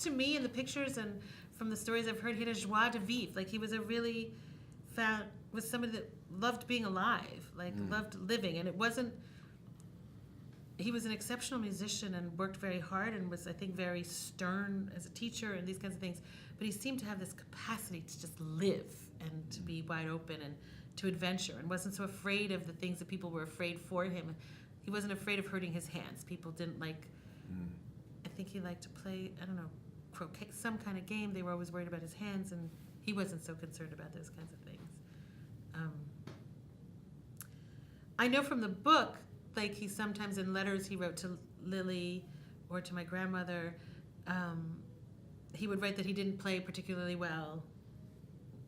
to me in the pictures and from the stories I've heard, he had a joie de vivre. Like he was was somebody that loved being alive, like loved living. And he was an exceptional musician and worked very hard and was, I think, very stern as a teacher and these kinds of things. But he seemed to have this capacity to just live and to be wide open and to adventure, and wasn't so afraid of the things that people were afraid for him. He wasn't afraid of hurting his hands. People didn't like, I think he liked to play, I don't know, croquet, some kind of game. They were always worried about his hands, and he wasn't so concerned about those kinds of things. I know from the book, like he sometimes in letters he wrote to Lily or to my grandmother, he would write that he didn't play particularly well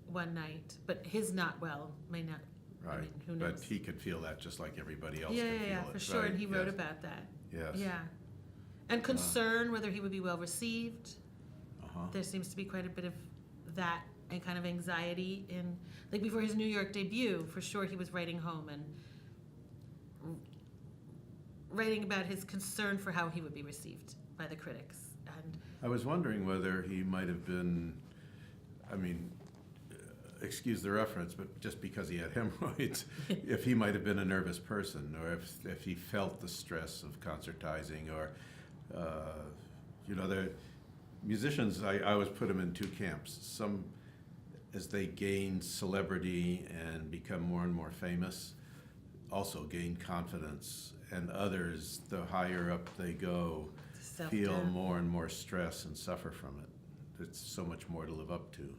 one night, but his not well may not. Right, I mean, who knows? but he could feel that just like everybody else Yeah, could feel it. for sure, right? and he wrote about that. Yes. Yeah, and concern whether he would be well received. Uh-huh. There seems to be quite a bit of that and kind of anxiety in, like before his New York debut, for sure he was writing home and writing about his concern for how he would be received by the critics. And I was wondering whether he might have been, I mean, excuse the reference, but just because he had hemorrhoids, if he might have been a nervous person, or if he felt the stress of concertizing, or, the musicians, I always put them in two camps. Some, as they gain celebrity and become more and more famous, also gain confidence, and others, the higher up they go, feel more and more stress and suffer from it. There's so much more to live up to.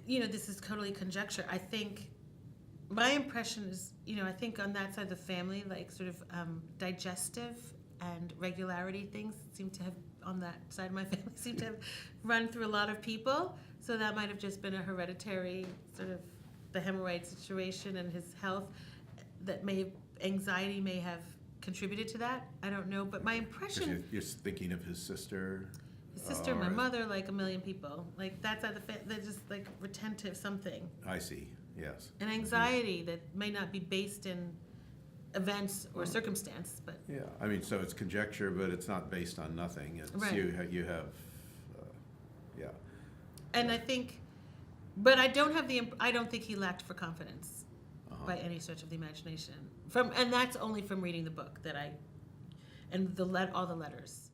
This is totally conjecture. I think my impression is, I think on that side of the family, like sort of digestive and regularity things seem to have, on that side of my family, seem to have run through a lot of people. So that might have just been a hereditary sort of the hemorrhoid situation and his health that anxiety may have contributed to that. I don't know, but my impression. You're thinking of his sister? His sister, my mother, like a million people. Like that's at they're just like retentive something. I see, yes. An anxiety that may not be based in events or circumstance, but. Yeah, I mean, so it's conjecture, but it's not based on nothing. It's right. You have, yeah. And I think, but I don't think he lacked for confidence by any stretch of the imagination. And that's only from reading the book and all the letters.